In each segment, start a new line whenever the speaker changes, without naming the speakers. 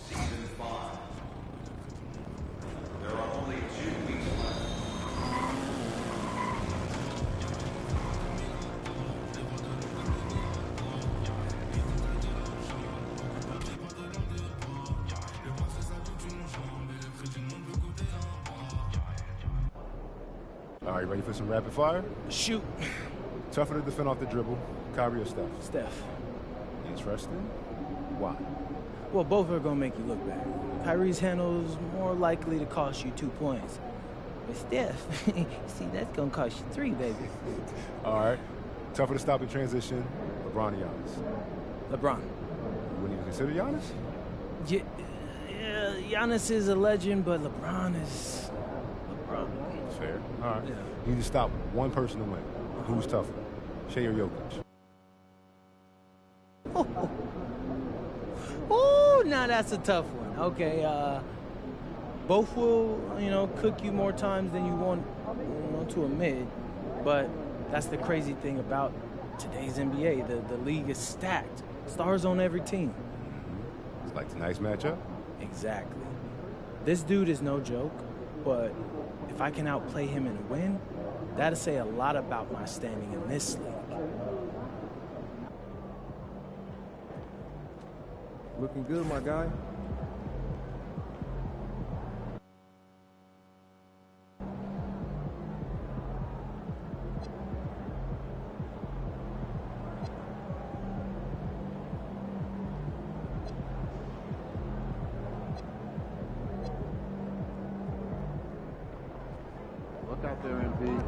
Season 5. There are only 2 weeks left.
All right, ready for some rapid fire?
Shoot.
Tougher to defend off the dribble, Kyrie or Steph?
Steph.
Interesting. Why?
Well, both are going to make you look bad. Kyrie's handle is more likely to cost you 2 points. But Steph, see, that's going to cost you 3, baby.
All right. Tougher to stop in transition, LeBron or Giannis?
LeBron.
You wouldn't even consider Giannis?
Yeah, Giannis is a legend, but LeBron is LeBron.
Fair. All right.
Yeah.
You need to stop one person to win. Who's tougher, Shea or Jokic?
Oh, now that's a tough one. Okay, both will, cook you more times than you want to admit. But that's the crazy thing about today's NBA. The league is stacked. Stars on every team.
It's like tonight's matchup?
Exactly. This dude is no joke, but if I can outplay him and win, that'll say a lot about my standing in this league.
Looking good, my guy.
Look out there, MB.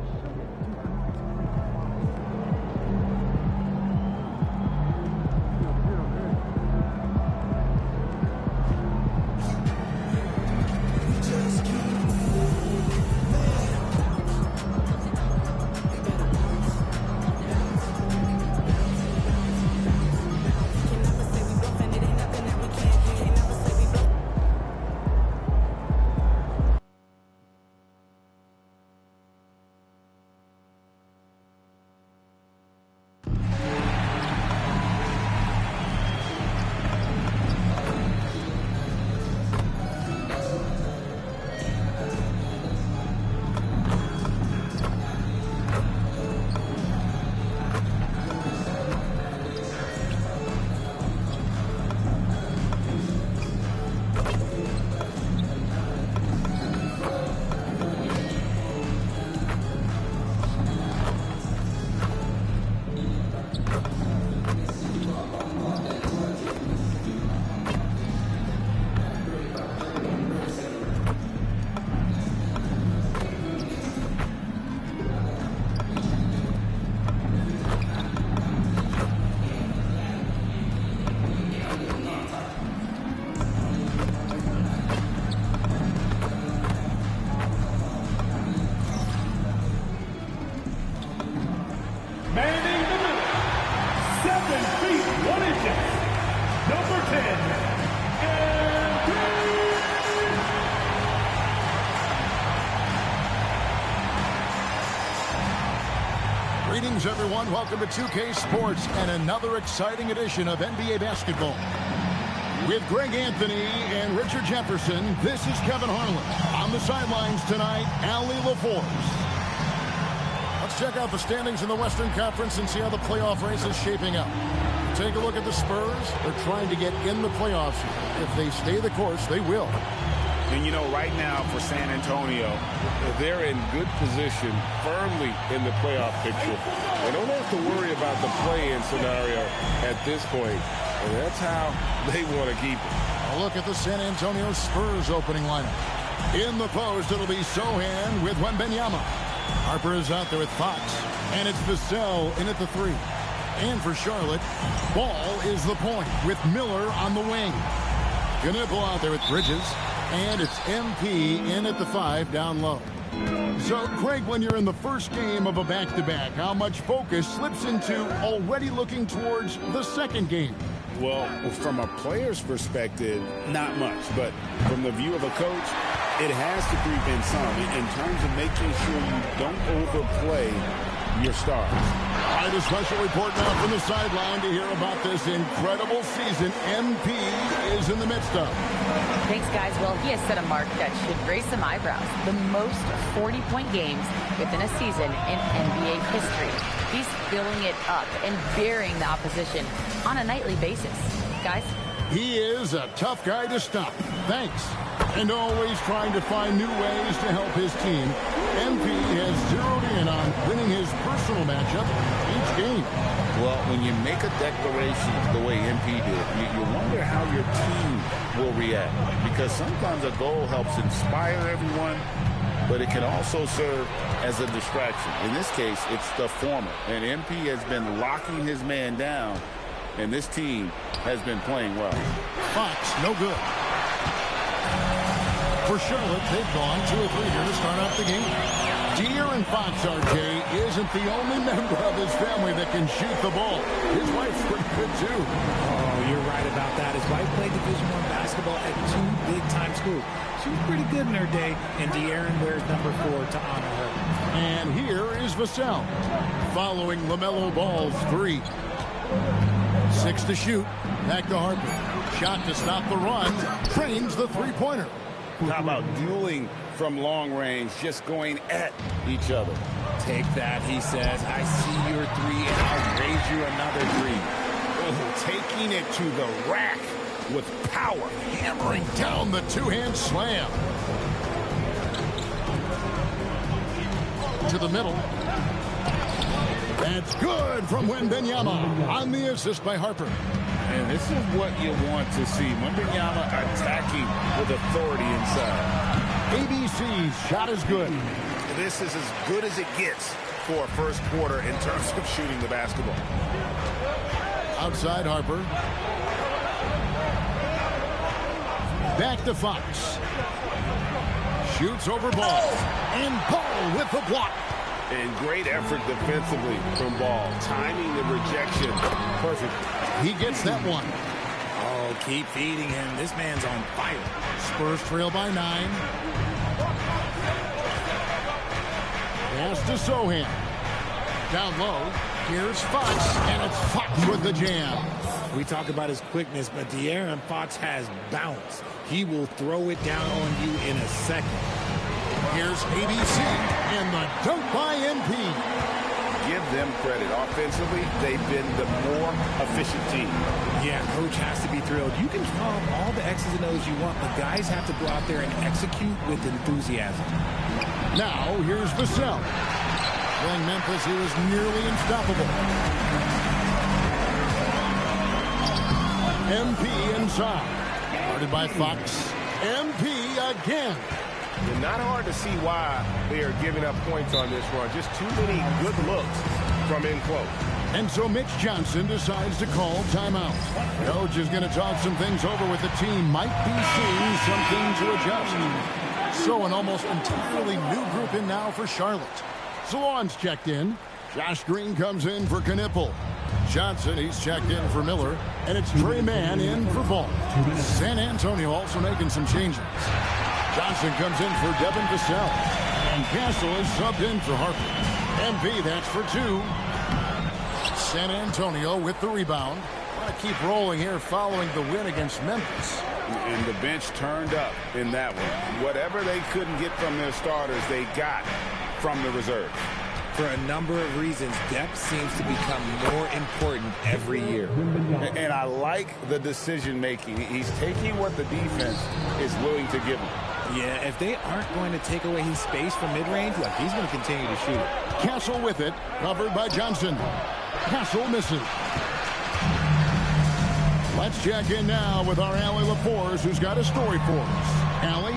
Greetings, everyone. Welcome to 2K Sports and another exciting edition of NBA basketball. With Greg Anthony and Richard Jefferson, this is Kevin Harlan. On the sidelines tonight, Allie LaForce. Let's check out the standings in the Western Conference and see how the playoff race is shaping up. Take a look at the Spurs. They're trying to get in the playoffs. If they stay the course, they will.
And, right now for San Antonio, they're in good position, firmly in the playoff picture. They don't have to worry about the play-in scenario at this point. And that's how they want to keep it.
A look at the San Antonio Spurs opening lineup. In the post, it'll be Sohan with Wembanyama. Harper is out there with Fox. And it's Vassell in at the 3. And for Charlotte, Ball is the point with Miller on the wing. Knipple out there with Bridges. And it's MP in at the 5 down low. So, Craig, when you're in the first game of a back-to-back, how much focus slips into already looking towards the second game?
Well, from a player's perspective, not much. But from the view of a coach, It has to creep in some in terms of making sure you don't overplay your stars.
All right, a special report now from the sideline to hear about this incredible season MP is in the midst of.
Thanks, guys. Well, he has set a mark that should raise some eyebrows. The most 40-point games within a season in NBA history. He's filling it up and burying the opposition on a nightly basis. Guys?
He is a tough guy to stop. Thanks. And always trying to find new ways to help his team. MP has zeroed in on winning his personal matchup each game.
Well, when you make a declaration the way MP did, you wonder how your team will react. Because sometimes a goal helps inspire everyone, but it can also serve as a distraction. In this case, it's the former. And MP has been locking his man down, and this team has been playing well.
Fox, no good. For Charlotte, they've gone 2 or 3 here to start out the game. De'Aaron Fox, RJ, isn't the only member of his family that can shoot the ball. His wife's pretty good, too.
Oh, you're right about that. His wife played Division I basketball at 2 big-time schools. She was pretty good in her day, and De'Aaron wears number 4 to honor her.
And here is Vassell, following LaMelo Ball's 3. 6 to shoot. Back to Harper. Shot to stop the run. Trains the three-pointer.
How about dueling from long range, just going at each other?
Take that, he says. I see your 3, and I'll raise you another 3.
Oh, taking it to the rack with power.
Hammering down the two-hand slam. To the middle. That's good from Wembanyama on the assist by Harper.
And this is what you want to see. Wembanyama attacking with authority inside.
ABC's shot is good.
This is as good as it gets for a first quarter in terms of shooting the basketball.
Outside Harper. Back to Fox. Shoots over Ball. And Ball with the block.
And great effort defensively from Ball. Timing the rejection perfectly.
He gets that one.
Oh, keep feeding him. This man's on fire.
Spurs trail by 9. Pass to Sohan. Down low. Here's Fox. And it's Fox with the jam.
We talk about his quickness, but De'Aaron Fox has bounce. He will throw it down on you in a second.
Here's ABC. And the dunk by MP.
Give them credit. Offensively, they've been the more efficient team.
Yeah, coach has to be thrilled. You can call all the X's and O's you want, but guys have to go out there and execute with enthusiasm.
Now, here's Vassell. Playing Memphis, he was nearly unstoppable. MP inside. Guarded by Fox. MP again.
It's not hard to see why they are giving up points on this run. Just too many good looks from in close.
And so Mitch Johnson decides to call timeout. Coach is going to talk some things over with the team. Might be seeing something to adjust. So an almost entirely new group in now for Charlotte. Salon's checked in. Josh Green comes in for Knipple. Johnson, he's checked in for Miller. And it's Trey Mann in for Ball. San Antonio also making some changes. Johnson comes in for Devin Vassell. And Castle is subbed in for Harper. MP, that's for 2. San Antonio with the rebound. Want to keep rolling here following the win against Memphis.
And the bench turned up in that one. Whatever they couldn't get from their starters, they got from the reserves.
For a number of reasons, depth seems to become more important every year.
And I like the decision-making. He's taking what the defense is willing to give him.
Yeah, if they aren't going to take away his space from mid-range, look, he's going to continue to shoot it.
Castle with it, covered by Johnson. Castle misses. Let's check in now with our Allie LaForce, who's got a story for us. Allie?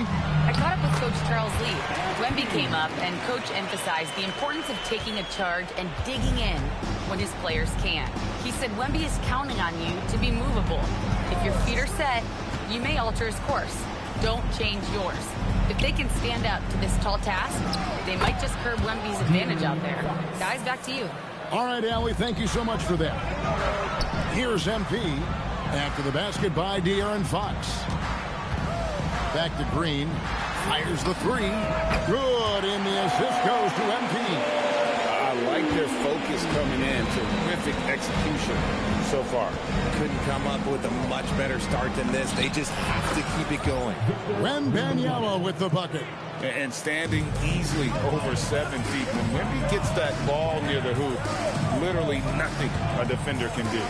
I caught up with Coach Charles Lee. Wemby came up, and Coach emphasized the importance of taking a charge and digging in when his players can. He said Wemby is counting on you to be movable. If your feet are set, you may alter his course. Don't change yours. If they can stand up to this tall task, they might just curb Wemby's advantage out there. Guys, back to you.
All right, Allie, thank you so much for that. Here's MP after the basket by De'Aaron Fox. Back to Green. Fires the three. Good, and the assist goes to MP.
I like their focus coming in. Terrific execution so far.
Couldn't come up with a much better start than this. They just have to keep it going.
Wembanyama with the bucket.
And standing easily over 7 feet. When Wemby gets that ball near the hoop, literally nothing a defender can do.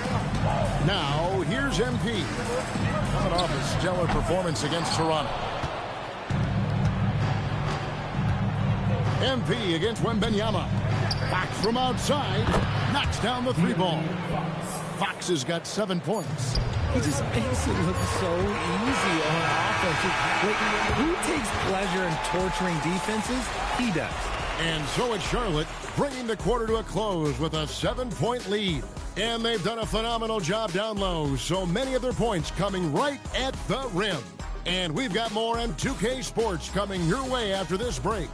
Now, here's MP. Coming off a stellar performance against Toronto. MP against Wembanyama. Fox from outside. Knocks down the three ball. Fox has got 7 points.
He just makes it look so easy on offense. Who takes pleasure in torturing defenses? He does.
And so it's Charlotte, bringing the quarter to a close with a 7-point lead. And they've done a phenomenal job down low, so many of their points coming right at the rim. And we've got more on 2K Sports coming your way after this break.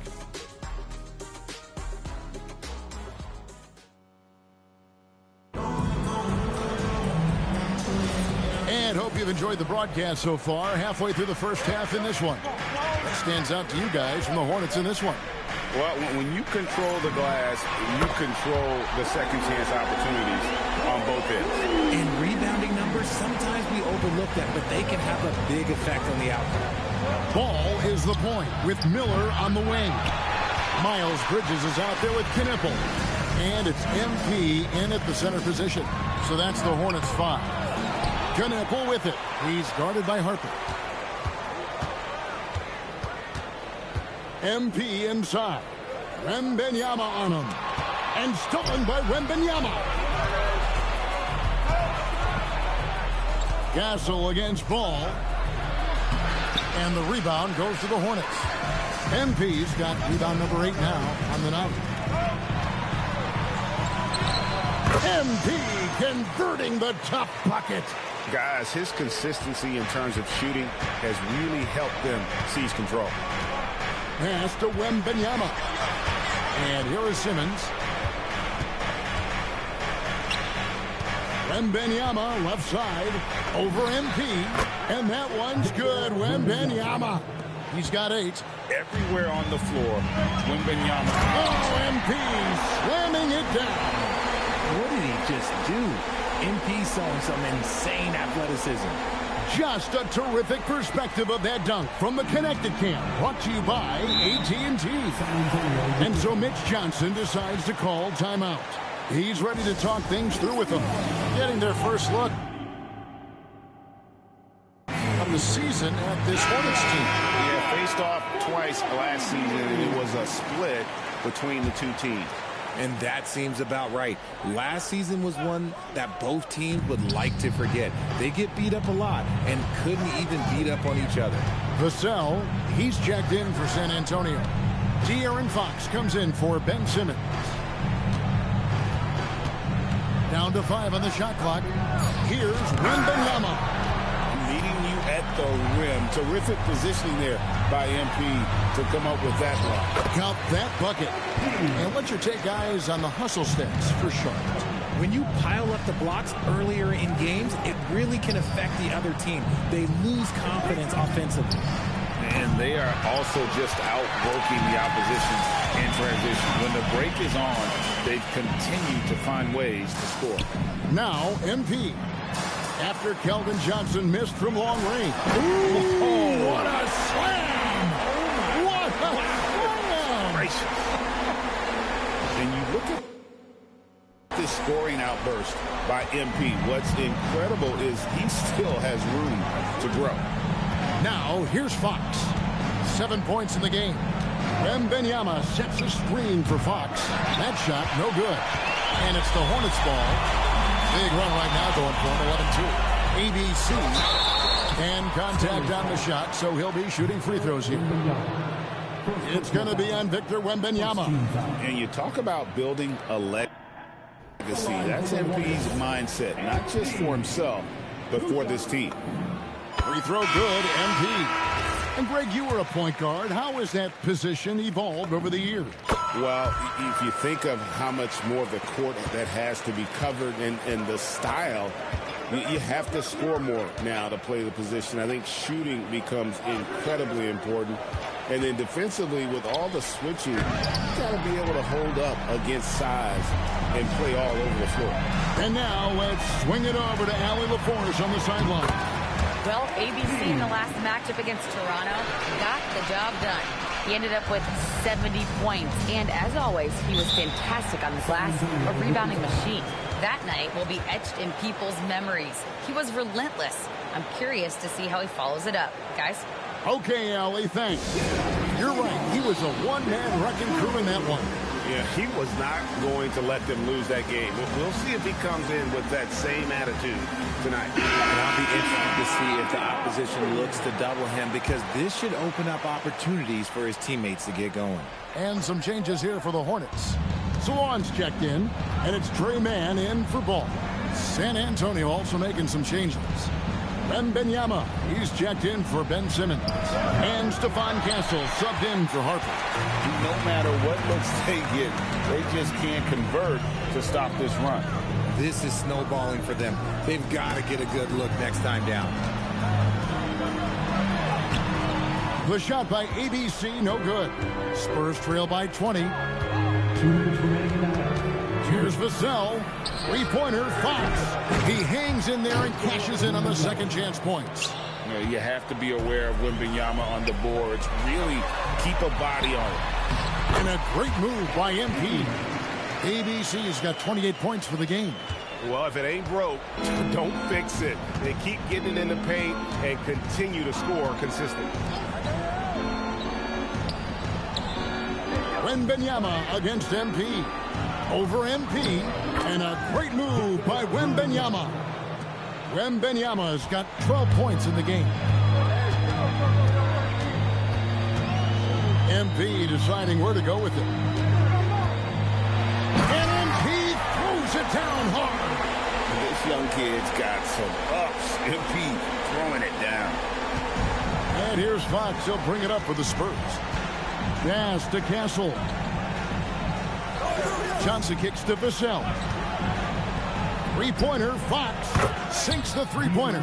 And hope you've enjoyed the broadcast so far. Halfway through the first half in this one. What stands out to you guys from the Hornets in this one?
Well, when you control the glass, you control the second chance opportunities on both ends.
And rebounding numbers, sometimes we overlook that, but they can have a big effect on the outcome.
Ball is the point with Miller on the wing. Miles Bridges is out there with Knipple. And it's MP in at the center position. So that's the Hornets 5. Knipple with it. He's guarded by Harper. MP inside. Wembanyama on him. And stolen by Wembanyama. Gasol against Ball. And the rebound goes to the Hornets. MP's got rebound number 8 now on the night. MP converting the tough bucket.
Guys, his consistency in terms of shooting has really helped them seize control.
Pass to Wembanyama. And here is Simmons. Wembanyama left side over MP. And that one's good. Wembanyama. He's got 8.
Everywhere on the floor, Wembanyama.
Oh, MP slamming it down.
What did he just do? MP showing some insane athleticism.
Just a terrific perspective of that dunk from the Connected Camp, brought to you by AT&T. And so Mitch Johnson decides to call timeout. He's ready to talk things through with them. Getting their first look of the season at this Hornets team.
Yeah, faced off twice last season, and it was a split between the two teams.
And that seems about right. Last season was one that both teams would like to forget. They get beat up a lot and couldn't even beat up on each other.
Vassell, he's checked in for San Antonio. De'Aaron Fox comes in for Ben Simmons. Down to 5 on the shot clock. Here's Wembanyama.
Meeting you at the rim. Terrific positioning there by MP to come up with that block.
Count that bucket. And what's your take, guys, on the hustle stats for Charlotte?
When you pile up the blocks earlier in games, it really can affect the other team. They lose confidence offensively.
And they are also just outworking the opposition in transition. When the break is on, they continue to find ways to score.
Now, MP. After Keldon Johnson missed from long range. Ooh, what a slam! What a slam!
Gracious. And you look at this scoring outburst by MP. What's incredible is he still has room to grow.
Now, here's Fox. 7 points in the game. Wembanyama sets a screen for Fox. That shot, no good. And it's the Hornets ball. Big run right now going for him, 11-2. ABC. And contact on the shot, so he'll be shooting free throws here. It's going to be on Victor Wembanyama.
And you talk about building a legacy. That's MP's mindset, not just for himself, but for this team.
Free throw good, MP. And Greg, you were a point guard. How has that position evolved over the years?
Well, if you think of how much more of the court that has to be covered and the style, you have to score more now to play the position. I think shooting becomes incredibly important. And then defensively, with all the switching, you got to be able to hold up against size and play all over the floor.
And now let's swing it over to Allie LaForce on the sideline.
Well, ABC in the last matchup against Toronto got the job done. He ended up with 70 points, and as always, he was fantastic on the glass, a rebounding machine. That night will be etched in people's memories. He was relentless. I'm curious to see how he follows it up. Guys?
Okay, Allie, thanks. You're right. He was a one-man wrecking crew in that one.
Yeah, he was not going to let them lose that game. We'll see if he comes in with that same attitude tonight.
And I'll be interested to see if the opposition looks to double him, because this should open up opportunities for his teammates to get going.
And some changes here for the Hornets. Swan's checked in, and it's Trey Mann in for Ball. San Antonio also making some changes. Wembanyama, he's checked in for Ben Simmons. And Stephon Castle subbed in for Harper.
No matter what looks they get, they just can't convert to stop this run.
This is snowballing for them. They've got to get a good look next time down.
The shot by ABC, no good. Spurs trail by 20. Here's Vassell. Three-pointer, Fox. He hangs in there and cashes in on the second chance points.
You have to be aware of Wembanyama on the boards. Really keep a body on it.
And a great move by MP. ABC has got 28 points for the game.
Well, if it ain't broke, don't fix it. They keep getting it in the paint and continue to score consistently.
Wembanyama against MP. Over MP, and a great move by Wembanyama. Wembanyama's got 12 points in the game. MP deciding where to go with it. And MP throws it down hard.
This young kid's got some ups. MP throwing it down.
And here's Fox. He'll bring it up for the Spurs. Pass to Castle. Johnson kicks to Vassell. Three-pointer, Fox sinks the three-pointer.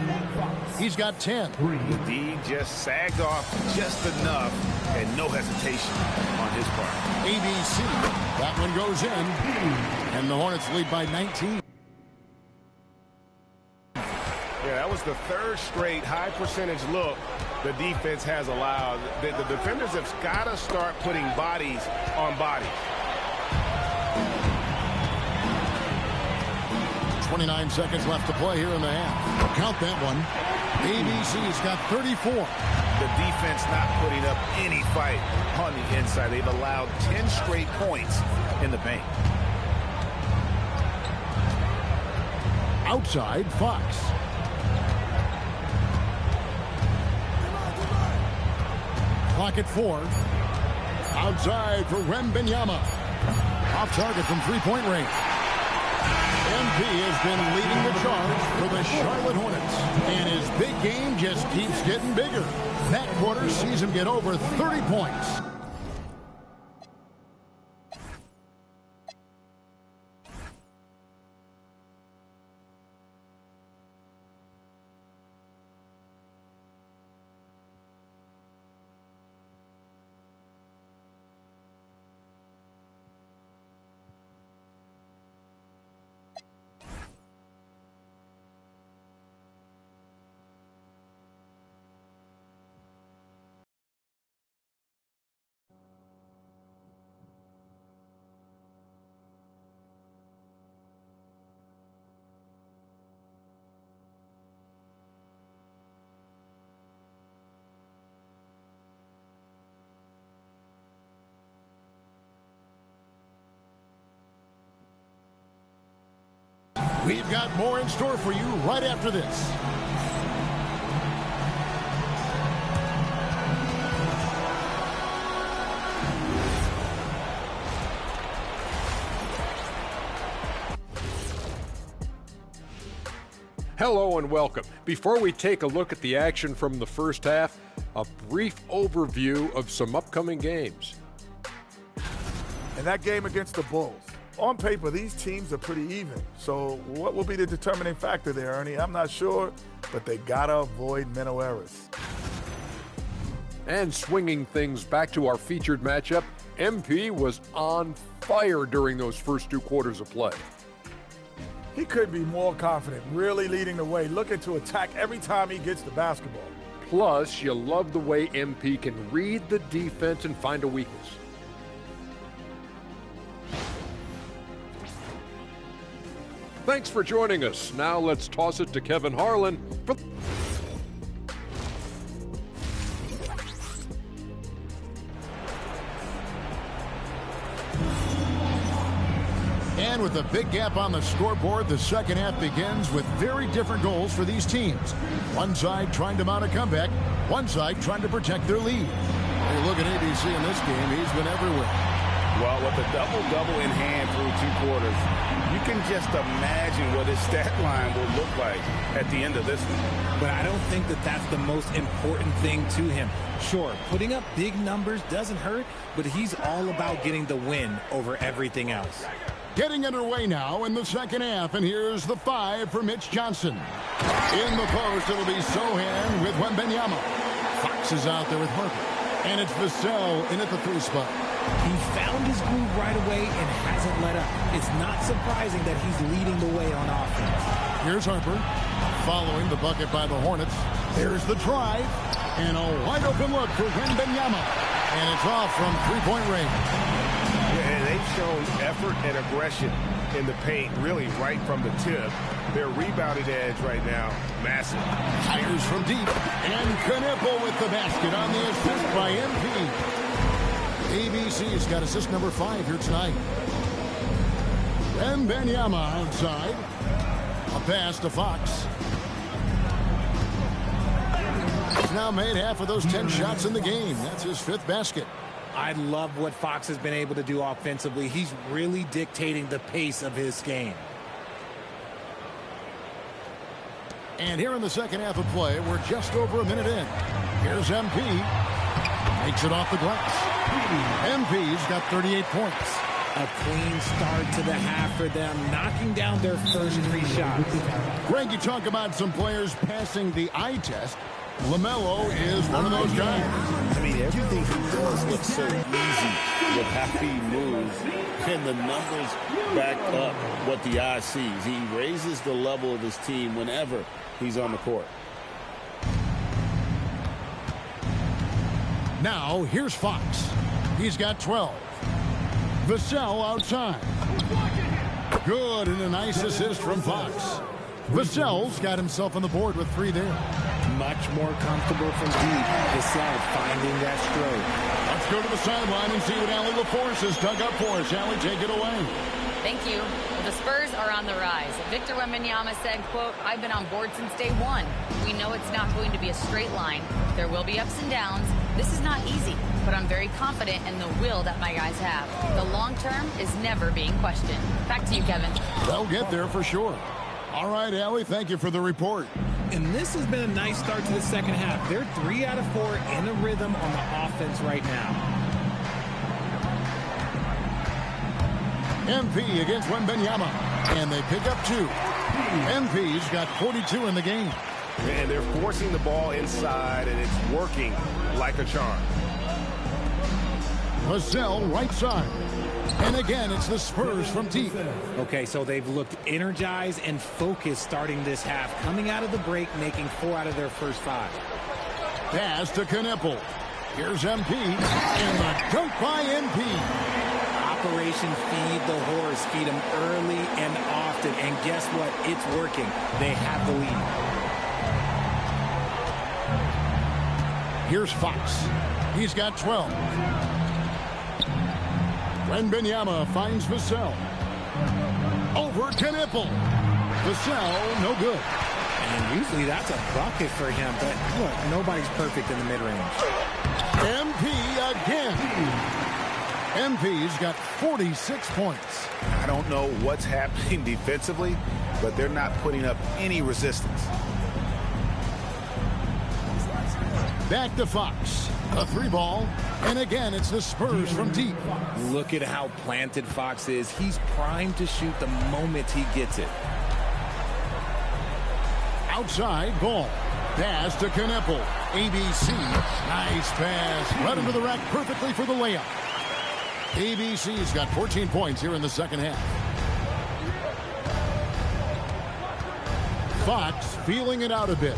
He's got 10.
The D just sagged off just enough, and no hesitation on his part.
ABC, that one goes in, and the Hornets lead by 19.
Yeah, that was the third straight high-percentage look the defense has allowed. The defenders have got to start putting bodies on bodies.
29 seconds left to play here in the half. Count that one. ABC's got 34.
The defense not putting up any fight on the inside. They've allowed 10 straight points in the paint.
Outside, Fox. Clock at 4. Outside for Wembanyama. Off target from three-point range. MP has been leading the charge for the Charlotte Hornets, and his big game just keeps getting bigger. That quarter sees him get over 30 points. We've got more in store for you right after this.
Hello and welcome. Before we take a look at the action from the first half, a brief overview of some upcoming games.
In that game against the Bulls, on paper, these teams are pretty even. So what will be the determining factor there, Ernie? I'm not sure, but they got to avoid mental errors.
And swinging things back to our featured matchup, MP was on fire during those first 2 quarters of play.
He could be more confident, really leading the way, looking to attack every time he gets the basketball.
Plus, you love the way MP can read the defense and find a weakness. Thanks for joining us. Now let's toss it to Kevin Harlan for...
And with a big gap on the scoreboard, the second half begins with very different goals for these teams. One side trying to mount a comeback, one side trying to protect their lead. Hey, look at ABC in this game. He's been everywhere.
Well, with a double-double in hand through 2 quarters, you can just imagine what his stat line will look like at the end of this one.
But I don't think that that's the most important thing to him. Sure, putting up big numbers doesn't hurt, but he's all about getting the win over everything else.
Getting underway now in the second half, and here's the 5 for Mitch Johnson. In the post, it'll be Sohan with Wembanyama. Fox is out there with Harper, and it's Vassell in at the 3 spot.
He found his groove right away and hasn't let up. It's not surprising that he's leading the way on offense.
Here's Harper, following the bucket by the Hornets. There's the drive, and a wide-open look for Wembanyama, and it's off from three-point range.
And they've shown effort and aggression in the paint, really right from the tip. Their rebounding edge right now, massive.
Fires from deep, and Knipple with the basket on the assist by MP. ABC's got assist number 5 here tonight. Wembanyama outside. A pass to Fox. He's now made half of those 10 shots in the game. That's his 5th basket.
I love what Fox has been able to do offensively. He's really dictating the pace of his game.
And here in the second half of play, we're just over a minute in. Here's MP. Makes it off the glass. MP's got 38 points.
A clean start to the half for them, knocking down their first 3 shots.
Greg, you talk about some players passing the eye test. LaMelo is one of those guys.
I mean, everything he does looks so easy with how he moves. And the numbers back up what the eye sees. He raises the level of his team whenever he's on the court.
Now, here's Fox. He's got 12. Vassell outside. Good, and a nice assist from Fox. Vassell's got himself on the board with 3 there.
Much more comfortable from deep. Vassell finding that stroke.
Let's go to the sideline and see what Allie LaForce has dug up for us. Allie, take it away.
Thank you. Well, the Spurs are on the rise. Victor Wembanyama said, quote, "I've been on board since day one. We know it's not going to be a straight line. There will be ups and downs. This is not easy, but I'm very confident in the will that my guys have. The long term is never being questioned." Back to you, Kevin.
They'll get there for sure. All right, Allie, thank you for the report.
And this has been a nice start to the second half. They're 3 out of 4 in a rhythm on the offense right now.
MP against Wembanyama, and they pick up 2. MP's got 42 in the game.
And they're forcing the ball inside, and it's working like a charm.
Vassell right side. And again, it's the Spurs from deep.
Okay, so they've looked energized and focused starting this half. Coming out of the break, making 4 out of their first 5.
Pass to Knipple. Here's MP, and the dunk by MP.
Operation Feed the Horse. Feed them early and often. And guess what? It's working. They have the lead.
Here's Fox. He's got 12. Wembanyama finds Vassell. Over Knipple. Vassell, no good.
And usually that's a bucket for him. But look, nobody's perfect in the mid-range.
MP again. MP's got 46 points.
I don't know what's happening defensively, but they're not putting up any resistance.
Back to Fox. A 3-ball. And again, it's the Spurs from deep.
Look at how planted Fox is. He's primed to shoot the moment he gets it.
Outside, Ball. Pass to Kneppel. ABC. Nice pass. Right into the rack perfectly for the layup. ABC's got 14 points here in the second half. Fox feeling it out a bit.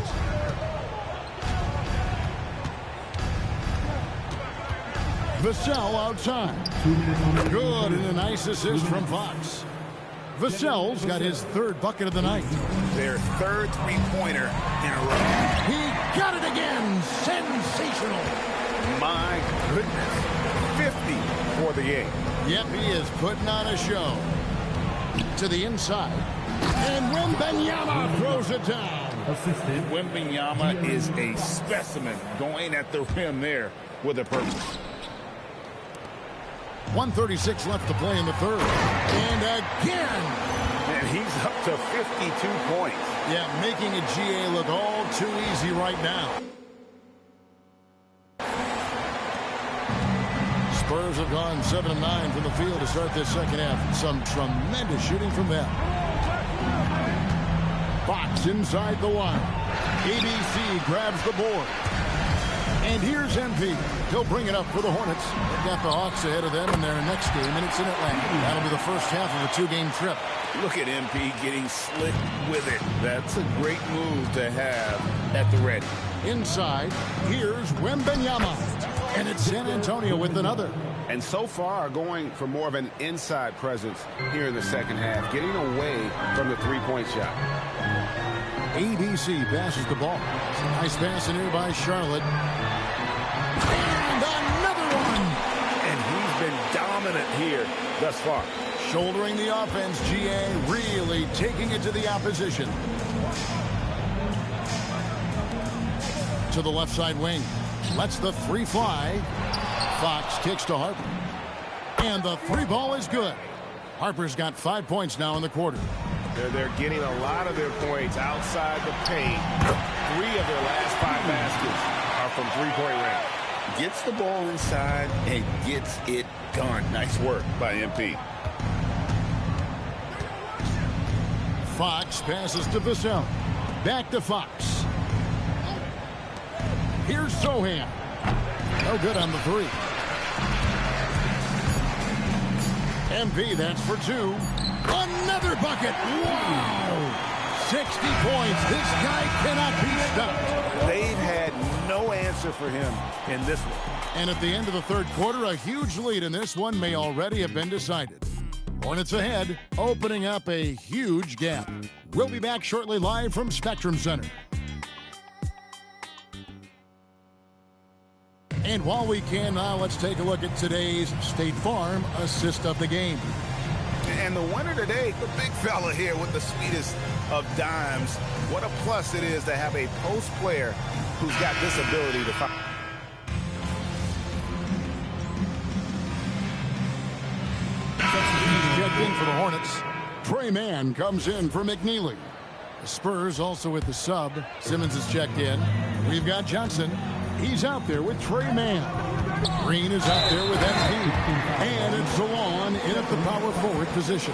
Vassell outside. Good, and a nice assist from Fox. Vassell's got his third bucket of the night.
Their third three-pointer in a row.
He got it again. Sensational.
My goodness. 50 for the game.
Yep, he is putting on a show. To the inside. And Wembanyama throws it down.
Wembanyama is a specimen going at the rim there with a purpose.
1:36 left to play in the third. And again.
And he's up to 52 points.
Yeah, making a GA look all too easy right now. Spurs have gone 7 of 9 from the field to start this second half. Some tremendous shooting from them. Fox inside the line. ABC grabs the board. And here's MP. He'll bring it up for the Hornets. They've got the Hawks ahead of them in their next game, and it's in Atlanta. That'll be the first half of a 2-game trip.
Look at MP getting slick with it. That's a great move to have at the ready.
Inside, here's Wembanyama. And it's San Antonio with another.
And so far going for more of an inside presence here in the second half, getting away from the three-point shot.
ABC passes the ball. Nice pass in here by Charlotte. And another one.
And he's been dominant here thus far.
Shouldering the offense, GA really taking it to the opposition. To the left side wing. Lets the three fly. Fox kicks to Harper. And the three ball is good. Harper's got 5 points now in the quarter.
They're getting a lot of their points outside the paint. 3 of their last 5 baskets are from three-point range.
Gets the ball inside and gets it done. Nice work by MP.
Fox passes to Vassell. Back to Fox. Here's Sohan. No good on the three. MP, that's for 2. Another bucket. Wow. 60 points. This guy cannot be stopped.
They've had no answer for him in this one.
And at the end of the third quarter, a huge lead in this one may already have been decided. Hornets ahead, opening up a huge gap. We'll be back shortly live from Spectrum Center. And while we can now, let's take a look at today's State Farm assist of the game.
And the winner today, the big fella here with the sweetest of dimes. What a plus it is to have a post player who's got this ability to find.
Checked in for the Hornets. Trey Mann comes in for McNeely. The Spurs also with the sub. Simmons is checked in. We've got Johnson. He's out there with Trey Mann. Green is out there with MP. And it's Salon in at the power forward position.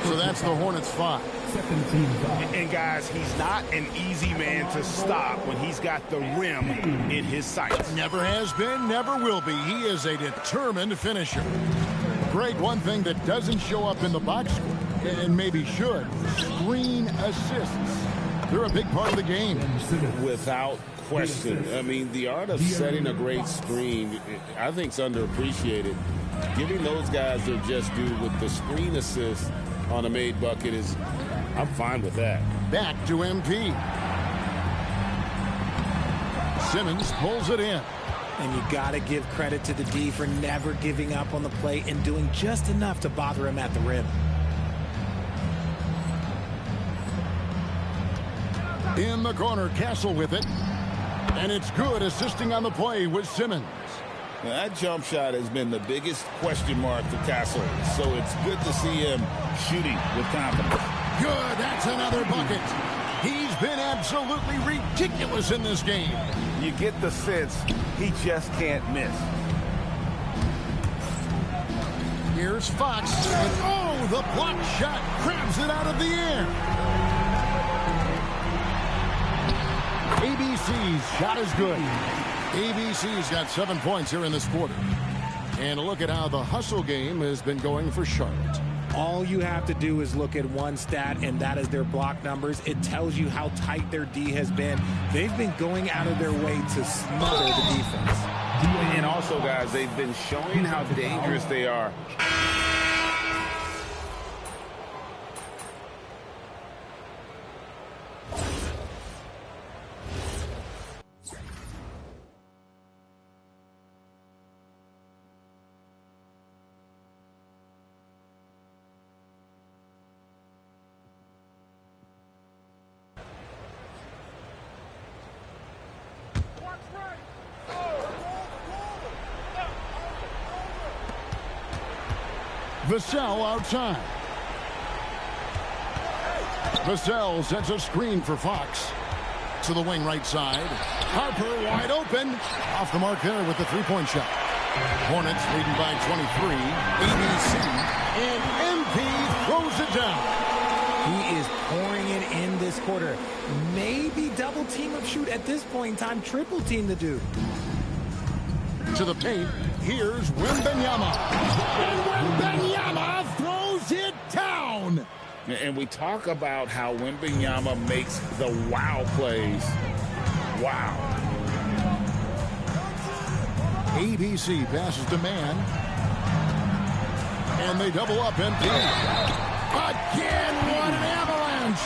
So that's the Hornets 5.
And guys, he's not an easy man to stop when he's got the rim in his sights.
Never has been, never will be. He is a determined finisher. Greg, one thing that doesn't show up in the box score, and maybe should, screen assists. They're a big part of the game.
Without question. I mean, the art of setting a great screen, I think, is underappreciated. Giving those guys their just due with the screen assist on a made bucket is, I'm fine with that.
Back to MP. Simmons pulls it in.
And you got to give credit to the D for never giving up on the play and doing just enough to bother him at the rim.
In the corner, Castle with it. And it's good, assisting on the play with Simmons.
Now, that jump shot has been the biggest question mark for Castle, so it's good to see him shooting with confidence.
Good, that's another bucket. He's been absolutely ridiculous in this game.
You get the sense he just can't miss.
Here's Fox. And oh, the block shot grabs it out of the air. ABC's shot is good. ABC's got 7 points here in this quarter. And look at how the hustle game has been going for Charlotte.
All you have to do is look at one stat, and that is their block numbers. It tells you how tight their D has been. They've been going out of their way to smother the defense.
And also, guys, they've been showing how dangerous they are.
Vassell outside. Vassell sets a screen for Fox. To the wing right side. Harper wide open. Off the mark there with the three-point shot. Hornets leading by 23. ABC. And MP throws it down.
He is pouring it in this quarter. Maybe double team of shoot at this point in time. Triple team the dude.
To the paint. Here's Wembanyama. And Wembanyama throws it down.
And we talk about how Wembanyama makes the wow plays. Wow.
ABC passes to man. And they double up MP. Again, what an avalanche.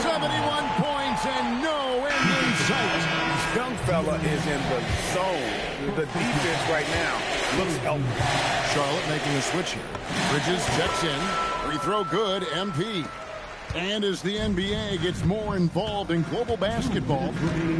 71 points and no end in sight.
Young fella is in the zone. The defense right now looks healthy.
Charlotte making a switch here. Bridges checks in. Free throw good, MP. And as the NBA gets more involved in global basketball,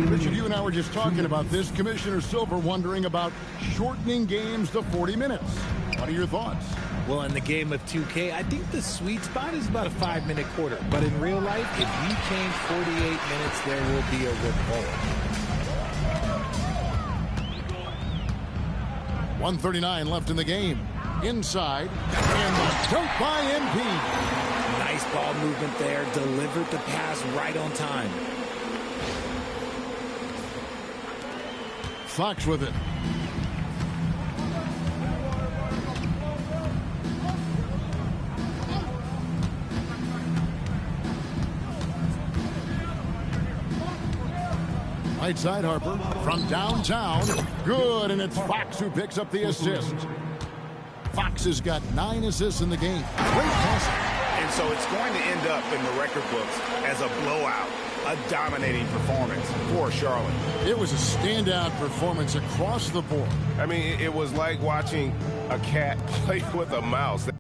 Richard, you and I were just talking about this. Commissioner Silver wondering about shortening games to 40 minutes. What are your thoughts?
Well, in the game of 2K, I think the sweet spot is about a 5-minute quarter. But in real life, if you change 48 minutes, there will be a revolt.
1:39 left in the game. Inside. And the dunk by MP.
Nice ball movement there. Delivered the pass right on time.
Fox with it. Right side Harper from downtown. Good, and it's Fox who picks up the assist. Fox has got 9 assists in the game. Great passing.
And so it's going to end up in the record books as a blowout, a dominating performance for Charlotte.
It was a standout performance across the board.
I mean, it was like watching a cat play with a mouse.